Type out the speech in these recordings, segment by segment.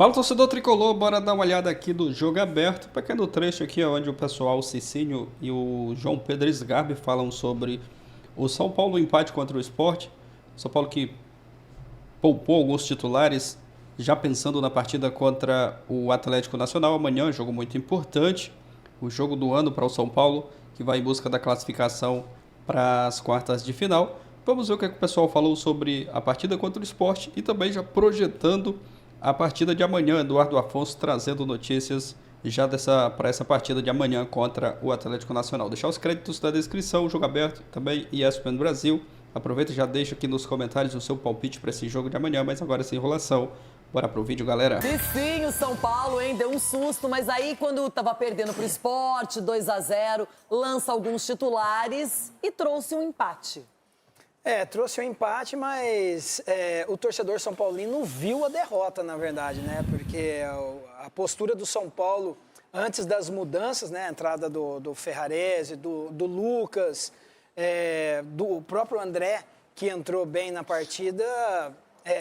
Fala, torcedor tricolor, bora dar uma olhada aqui do Jogo Aberto. Pequeno trecho aqui onde o pessoal, o Cicinho e o João Pedro Sgarbi falam sobre o São Paulo, o empate contra o Sport. São Paulo que poupou alguns titulares, já pensando na partida contra o Atlético Nacional. Amanhã, um jogo muito importante, o jogo do ano para o São Paulo, que vai em busca da classificação para as quartas de final. Vamos ver o que o pessoal falou sobre a partida contra o Sport e também já projetando a partida de amanhã. Eduardo Afonso trazendo notícias já para essa partida de amanhã contra o Atlético Nacional. Deixar os créditos da descrição, o Jogo Aberto, também ESPN Brasil. Aproveita e já deixa aqui nos comentários o seu palpite para esse jogo de amanhã, mas agora sem enrolação. Bora pro vídeo, galera. E sim, o São Paulo, hein, deu um susto, mas aí quando tava perdendo pro Sport, 2-0, lança alguns titulares e trouxe um empate. Trouxe um empate, mas o torcedor São Paulino viu a derrota, na verdade, né? Porque a postura do São Paulo, antes das mudanças, né? A entrada do Ferrarese, do Lucas, do próprio André, que entrou bem na partida,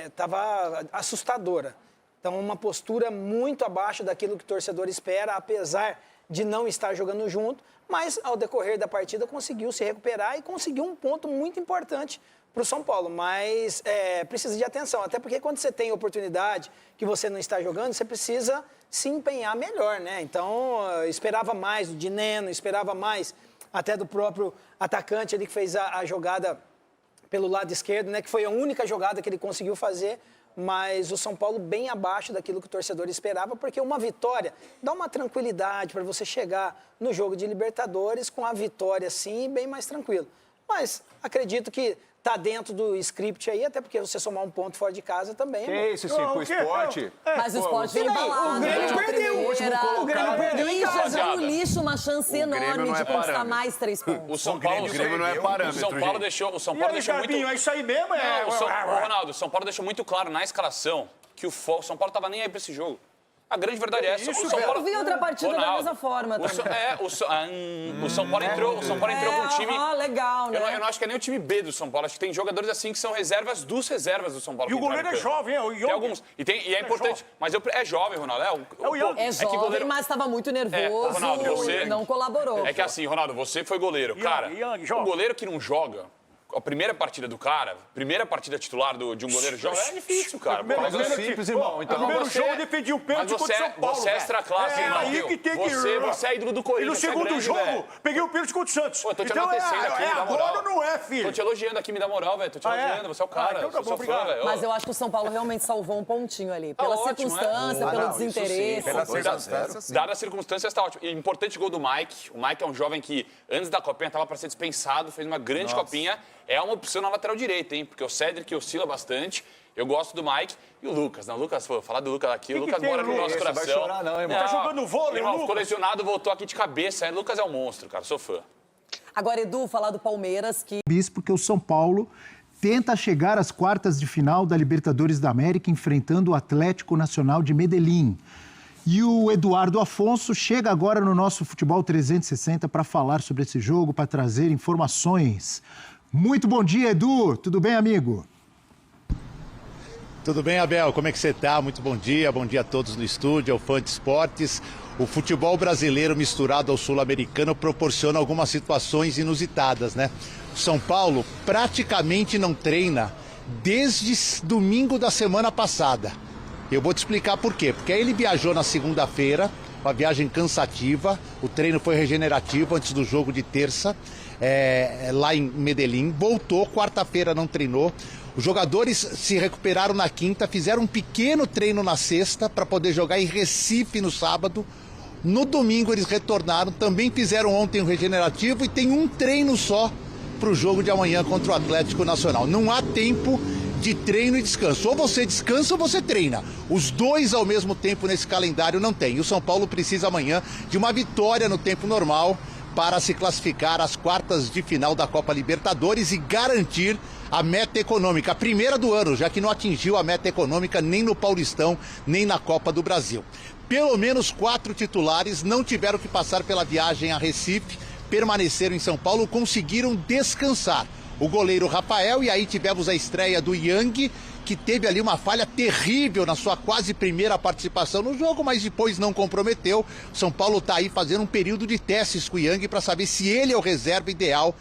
estava assustadora. Então, uma postura muito abaixo daquilo que o torcedor espera, apesar de não estar jogando junto, mas ao decorrer da partida conseguiu se recuperar e conseguiu um ponto muito importante para o São Paulo. Mas precisa de atenção, até porque quando você tem oportunidade que você não está jogando, você precisa se empenhar melhor, né? Então, esperava mais do Dineno, esperava mais até do próprio atacante ali que fez a jogada pelo lado esquerdo, né? Que foi a única jogada que ele conseguiu fazer. Mas o São Paulo bem abaixo daquilo que o torcedor esperava, porque uma vitória dá uma tranquilidade para você chegar no jogo de Libertadores com a vitória, sim, bem mais tranquilo. Mas acredito que tá dentro do script aí, até porque você somar um ponto fora de casa também. Que isso, sim, pro esporte. Mas o esporte veio embalado. O Grêmio perdeu. O Grêmio perdeu em casa. Jogou no lixo uma chance enorme de conquistar mais 3 pontos. O São Paulo, o Grêmio não é parâmetro. O São Paulo deixou muito... É isso aí mesmo? Ronaldo, o São Paulo deixou muito claro na escalação que o São Paulo estava nem aí para esse jogo. A grande verdade é essa. O São Paulo viu outra partida da mesma forma também. O São Paulo entrou com um time... legal, né? Eu não acho que é nem o time B do São Paulo. Acho que tem jogadores assim que são reservas dos reservas do São Paulo. E o goleiro é jovem, é o Young. Tem alguns. E é importante. Mas é jovem, Ronaldo. É o Young. É jovem, mas estava muito nervoso. Ronaldo, você... não colaborou. É que assim, Ronaldo, você foi goleiro. Cara, o goleiro que não joga... A primeira partida do cara, primeira partida titular de um goleiro jovem, é difícil, cara. Mas é simples, irmão. Então, primeiro jogo defendi o pênalti contra o São Paulo. Você é extra classe, irmão. Aí que tem que... Você é ídolo do Corinthians. E no segundo jogo, peguei o pênalti contra o Santos. Pô, tô te enaltecendo aqui, na moral. Agora não é, filho. Tô te elogiando aqui, me dá moral, velho. Tô te elogiando, você é o cara. Então tá bom, obrigado. velho. Mas eu acho que o São Paulo realmente salvou um pontinho ali. Pela circunstância, pelo desinteresse. Dadas as circunstâncias, tá ótimo. E importante gol do Mike. O Mike é um jovem que, antes da copinha, tava para ser dispensado, fez uma grande copinha. É uma opção na lateral direita, hein? Porque o Cedric oscila bastante. Eu gosto do Mike e o Lucas. Não, o Lucas, vou falar do Lucas aqui. O Lucas mora no nosso coração. Vai chorar não, irmão. Tá jogando vôlei, irmão, Lucas. ficou lesionado, voltou aqui de cabeça. O Lucas é um monstro, cara. Sou fã. Agora, Edu, falar do Palmeiras que... Porque o São Paulo tenta chegar às quartas de final da Libertadores da América enfrentando o Atlético Nacional de Medellín. E o Eduardo Afonso chega agora no nosso Futebol 360 para falar sobre esse jogo, para trazer informações. Muito bom dia, Edu. Tudo bem, amigo? Tudo bem, Abel? Como é que você tá? Muito bom dia a todos no estúdio, ao Fã de Esportes. O futebol brasileiro misturado ao sul-americano proporciona algumas situações inusitadas, né? O São Paulo praticamente não treina desde domingo da semana passada. Eu vou te explicar por quê. Porque aí ele viajou na segunda-feira, uma viagem cansativa, o treino foi regenerativo antes do jogo de terça, lá em Medellín, voltou, quarta-feira não treinou. Os jogadores se recuperaram na quinta, fizeram um pequeno treino na sexta para poder jogar em Recife no sábado. No domingo eles retornaram, também fizeram ontem um regenerativo e tem um treino só para o jogo de amanhã contra o Atlético Nacional. Não há tempo de treino e descanso. Ou você descansa ou você treina. Os dois ao mesmo tempo nesse calendário não tem. E o São Paulo precisa amanhã de uma vitória no tempo normal para se classificar às quartas de final da Copa Libertadores e garantir a meta econômica, a primeira do ano, já que não atingiu a meta econômica nem no Paulistão, nem na Copa do Brasil. Pelo menos 4 titulares não tiveram que passar pela viagem a Recife, permaneceram em São Paulo, conseguiram descansar. O goleiro Rafael, e aí tivemos a estreia do Young, que teve ali uma falha terrível na sua quase primeira participação no jogo, mas depois não comprometeu. São Paulo está aí fazendo um período de testes com o Yang para saber se ele é o reserva ideal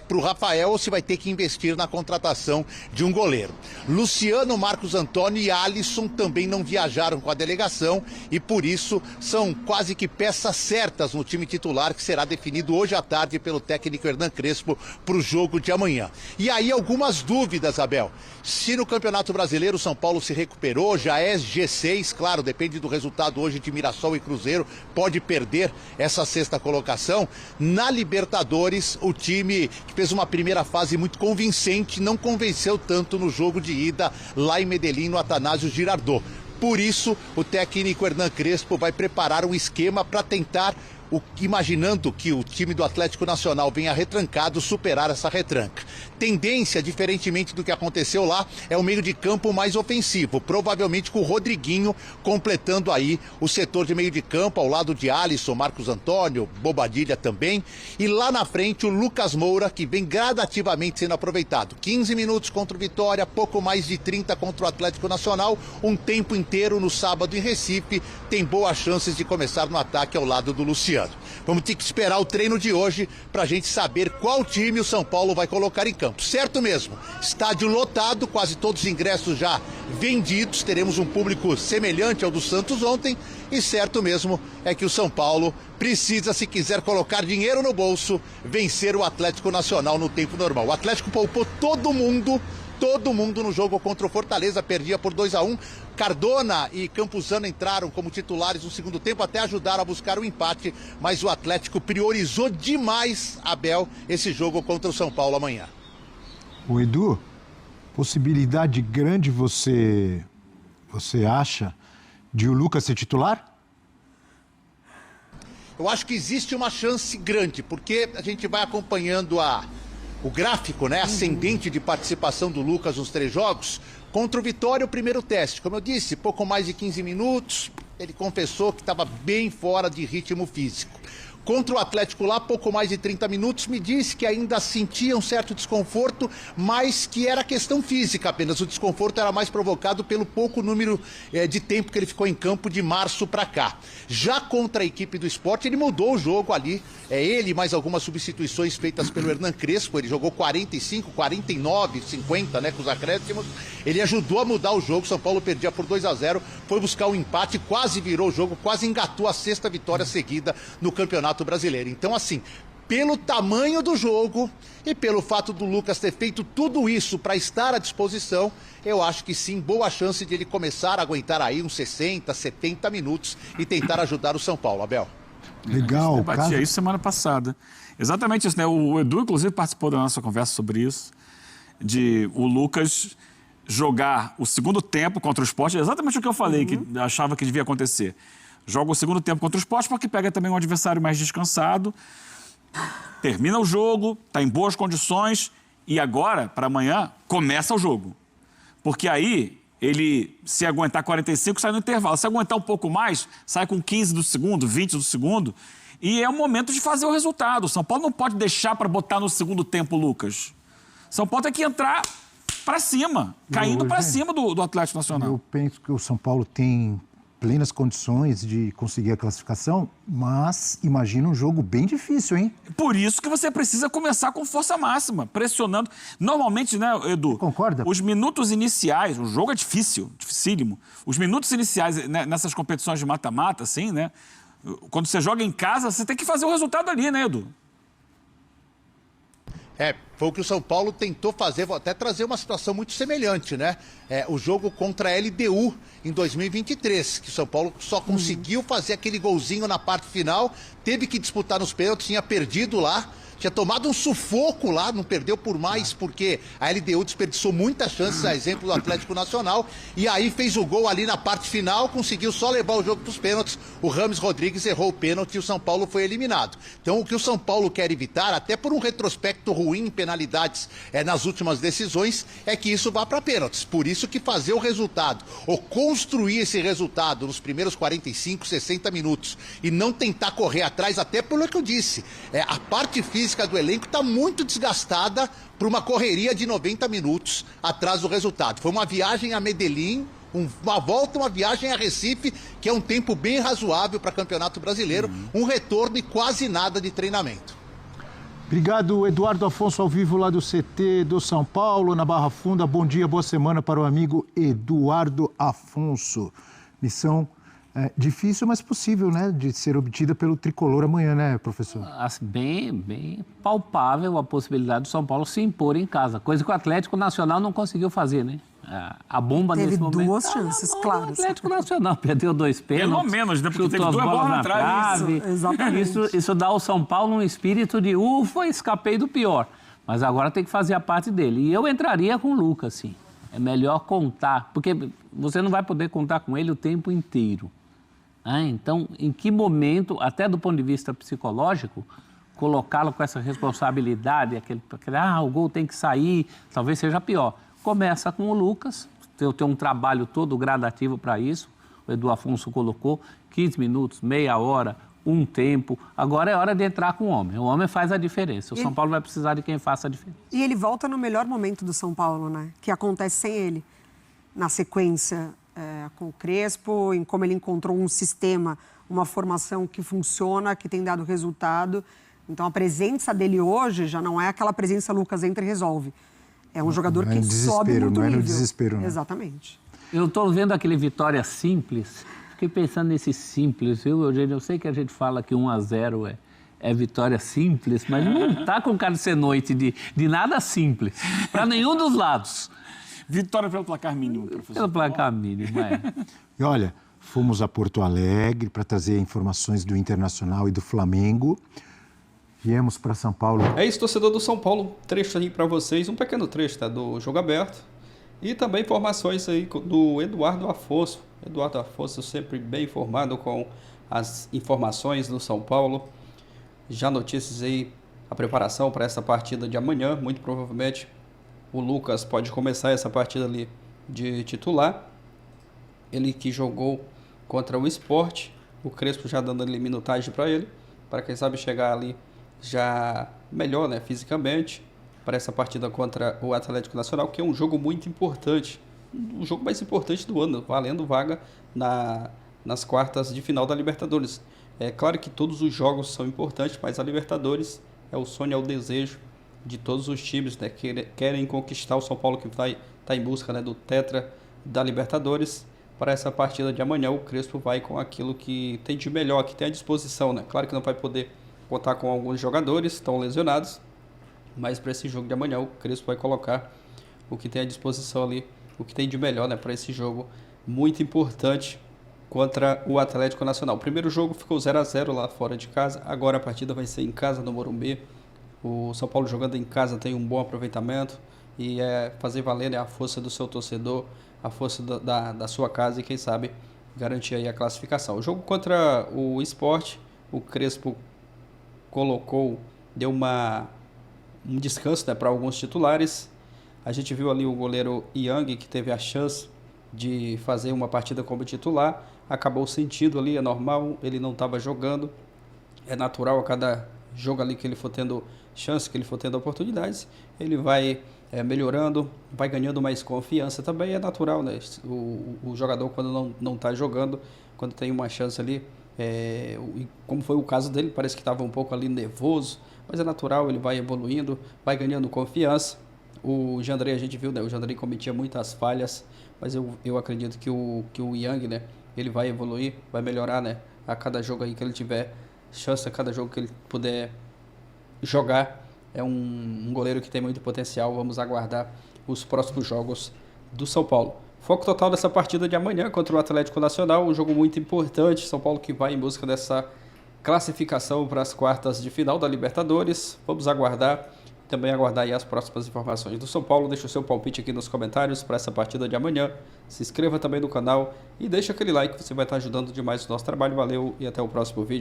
para o Rafael ou se vai ter que investir na contratação de um goleiro. Luciano, Marcos Antônio e Alisson também não viajaram com a delegação e por isso são quase que peças certas no time titular que será definido hoje à tarde pelo técnico Hernan Crespo para o jogo de amanhã. E aí algumas dúvidas, Abel. Se no Campeonato Brasileiro o São Paulo se recuperou, já é G6, claro, depende do resultado hoje de Mirassol e Cruzeiro, pode perder essa sexta colocação. Na Libertadores, o time que fez uma primeira fase muito convincente, não convenceu tanto no jogo de ida lá em Medellín, no Atanásio Girardot. Por isso, o técnico Hernan Crespo vai preparar um esquema para tentar, imaginando que o time do Atlético Nacional venha retrancado, superar essa retranca. Tendência, diferentemente do que aconteceu lá, é o meio de campo mais ofensivo, provavelmente com o Rodriguinho completando aí o setor de meio de campo, ao lado de Alisson, Marcos Antônio, Bobadilha também, e lá na frente o Lucas Moura, que vem gradativamente sendo aproveitado. 15 minutos contra o Vitória, pouco mais de 30 contra o Atlético Nacional, um tempo inteiro no sábado em Recife, tem boas chances de começar no ataque ao lado do Luciano. Vamos ter que esperar o treino de hoje para a gente saber qual time o São Paulo vai colocar em campo. Certo mesmo, estádio lotado, quase todos os ingressos já vendidos, teremos um público semelhante ao do Santos ontem e certo mesmo é que o São Paulo precisa, se quiser colocar dinheiro no bolso, vencer o Atlético Nacional no tempo normal. O Atlético poupou todo mundo no jogo contra o Fortaleza, perdia por 2-1. Cardona e Campuzano entraram como titulares no segundo tempo, até ajudaram a buscar o empate, mas o Atlético priorizou demais, Abel, esse jogo contra o São Paulo amanhã. O Edu, possibilidade grande você acha de o Lucas ser titular? Eu acho que existe uma chance grande, porque a gente vai acompanhando o gráfico, né, ascendente de participação do Lucas nos 3 jogos. Contra o Vitória, o primeiro teste, como eu disse, pouco mais de 15 minutos, ele confessou que estava bem fora de ritmo físico. Contra o Atlético lá, pouco mais de 30 minutos, me disse que ainda sentia um certo desconforto, mas que era questão física apenas. O desconforto era mais provocado pelo pouco número de tempo que ele ficou em campo de março para cá. Já contra a equipe do Sport, ele mudou o jogo ali. Ele mais algumas substituições feitas pelo Hernan Crespo. Ele jogou 45, 49, 50, né, com os acréscimos. Ele ajudou a mudar o jogo. São Paulo perdia por 2-0, foi buscar o empate, quase virou o jogo, quase engatou a 6ª vitória seguida no Campeonato Brasileiro. Então, assim, pelo tamanho do jogo e pelo fato do Lucas ter feito tudo isso para estar à disposição, eu acho que sim, boa chance de ele começar a aguentar aí uns 60, 70 minutos e tentar ajudar o São Paulo, Abel. Legal. Debatia isso semana passada. Exatamente isso, né? O Edu, inclusive, participou da nossa conversa sobre isso, de o Lucas jogar o segundo tempo contra o Sport, exatamente o que eu falei, que achava que devia acontecer. Joga o segundo tempo contra o Sport porque pega também um adversário mais descansado, termina o jogo, está em boas condições e agora, para amanhã, começa o jogo. Porque aí, ele, se aguentar 45, sai no intervalo. Se aguentar um pouco mais, sai com 15 do segundo, 20 do segundo. E é o momento de fazer o resultado. O São Paulo não pode deixar para botar no segundo tempo, Lucas. São Paulo tem que entrar para cima, caindo para cima do Atlético Nacional. Eu penso que o São Paulo tem plenas condições de conseguir a classificação, mas imagina um jogo bem difícil, hein? Por isso que você precisa começar com força máxima, pressionando. Normalmente, né, Edu? Concorda? Os minutos iniciais, o jogo é difícil, dificílimo. Os minutos iniciais, né, nessas competições de mata-mata, assim, né? Quando você joga em casa, você tem que fazer o resultado ali, né, Edu? Foi o que o São Paulo tentou fazer, vou até trazer uma situação muito semelhante, né? O jogo contra a LDU em 2023, que o São Paulo só conseguiu fazer aquele golzinho na parte final, teve que disputar nos pênaltis, tinha perdido lá, tinha tomado um sufoco lá, não perdeu por mais, porque a LDU desperdiçou muitas chances, a exemplo do Atlético Nacional, e aí fez o gol ali na parte final, conseguiu só levar o jogo para os pênaltis, o Rames Rodrigues errou o pênalti e o São Paulo foi eliminado. Então o que o São Paulo quer evitar, até por um retrospecto ruim em penalidades nas últimas decisões, é que isso vá para pênaltis. Por isso que fazer o resultado, ou construir esse resultado nos primeiros 45, 60 minutos, e não tentar correr atrás, até pelo que eu disse, a parte física física do elenco está muito desgastada por uma correria de 90 minutos atrás do resultado. Foi uma viagem a Medellín, uma volta, uma viagem a Recife, que é um tempo bem razoável para Campeonato Brasileiro, um retorno e quase nada de treinamento. Obrigado, Eduardo Afonso, ao vivo lá do CT do São Paulo, na Barra Funda. Bom dia, boa semana para o amigo Eduardo Afonso. Missão difícil, mas possível, né, de ser obtida pelo Tricolor amanhã, né, professor? Bem palpável a possibilidade do São Paulo se impor em casa, coisa que o Atlético Nacional não conseguiu fazer, né? A bomba teve nesse momento... Teve duas chances, claras. O Atlético Nacional perdeu 2 pênaltis. Pelo menos, né? Porque teve chutou 2 bolas na trave. Exatamente. Isso dá ao São Paulo um espírito de ufa, escapei do pior. Mas agora tem que fazer a parte dele. E eu entraria com o Lucas, sim. É melhor contar, porque você não vai poder contar com ele o tempo inteiro. Então, em que momento, até do ponto de vista psicológico, colocá-lo com essa responsabilidade, o gol tem que sair, talvez seja pior. Começa com o Lucas, tem um trabalho todo gradativo para isso, o Edu Afonso colocou 15 minutos, meia hora, um tempo. Agora é hora de entrar com o homem faz a diferença, o São Paulo vai precisar de quem faça a diferença. E ele volta no melhor momento do São Paulo, né? Que acontece sem ele, na sequência com o Crespo, em como ele encontrou um sistema, uma formação que funciona, que tem dado resultado. Então a presença dele hoje já não é aquela presença Lucas entra e resolve. É um jogador que sobe muito nível. Não é no desespero, não. Exatamente. Eu estou vendo aquele Vitória simples, fiquei pensando nesse simples, viu, Eugênio? Eu sei que a gente fala que 1-0 é vitória simples, mas não está com cara de ser noite de nada simples, para nenhum dos lados. Vitória pelo placar mínimo, professor. Pelo placar mínimo, E olha, fomos a Porto Alegre para trazer informações do Internacional e do Flamengo. Viemos para São Paulo. É isso, torcedor do São Paulo. Trecho aí para vocês, um pequeno trecho do Jogo Aberto. E também informações aí do Eduardo Afonso. Eduardo Afonso sempre bem informado com as informações do São Paulo. Já notícias aí, a preparação para essa partida de amanhã. Muito provavelmente o Lucas pode começar essa partida ali de titular. Ele que jogou contra o Sport. O Crespo já dando ali minutagem para ele. Para quem sabe chegar ali já melhor, né, fisicamente, para essa partida contra o Atlético Nacional, que é um jogo muito importante, o jogo mais importante do ano, valendo vaga nas quartas de final da Libertadores. É claro que todos os jogos são importantes, mas a Libertadores é o sonho, é o desejo de todos os times, né, que querem conquistar o São Paulo, que tá em busca, né, do tetra da Libertadores. Para essa partida de amanhã, o Crespo vai com aquilo que tem de melhor, que tem à disposição, né? Claro que não vai poder contar com alguns jogadores que estão lesionados, mas para esse jogo de amanhã o Crespo vai colocar o que tem à disposição ali, o que tem de melhor, né, para esse jogo muito importante contra o Atlético Nacional. O primeiro jogo ficou 0-0 lá fora de casa, agora a partida vai ser em casa no Morumbi. O São Paulo jogando em casa tem um bom aproveitamento e fazer valer, né, a força do seu torcedor, a força da sua casa e quem sabe garantir aí a classificação. O jogo contra o Sport, o Crespo deu um descanso, né, para alguns titulares. A gente viu ali o goleiro Yang, que teve a chance de fazer uma partida como titular, acabou sentindo ali, é normal, ele não estava jogando, é natural a cada jogo ali que ele for tendo chance, que ele for tendo oportunidades, ele vai melhorando, vai ganhando mais confiança também, é natural, né? O jogador quando não está jogando, quando tem uma chance ali, como foi o caso dele, parece que estava um pouco ali nervoso, mas é natural, ele vai evoluindo, vai ganhando confiança. O Jandrei, a gente viu, né? O Jandrei cometia muitas falhas, mas eu acredito que o Yang, né, ele vai evoluir, vai melhorar, né, a cada jogo aí que ele tiver chance, a cada jogo que ele puder jogar. É um goleiro que tem muito potencial, vamos aguardar os próximos jogos do São Paulo. Foco total dessa partida de amanhã contra o Atlético Nacional, um jogo muito importante, São Paulo que vai em busca dessa classificação para as quartas de final da Libertadores. Vamos aguardar, também aguardar aí as próximas informações do São Paulo. Deixa o seu palpite aqui nos comentários para essa partida de amanhã. Se inscreva também no canal e deixa aquele like, você vai estar ajudando demais o nosso trabalho. Valeu e até o próximo vídeo.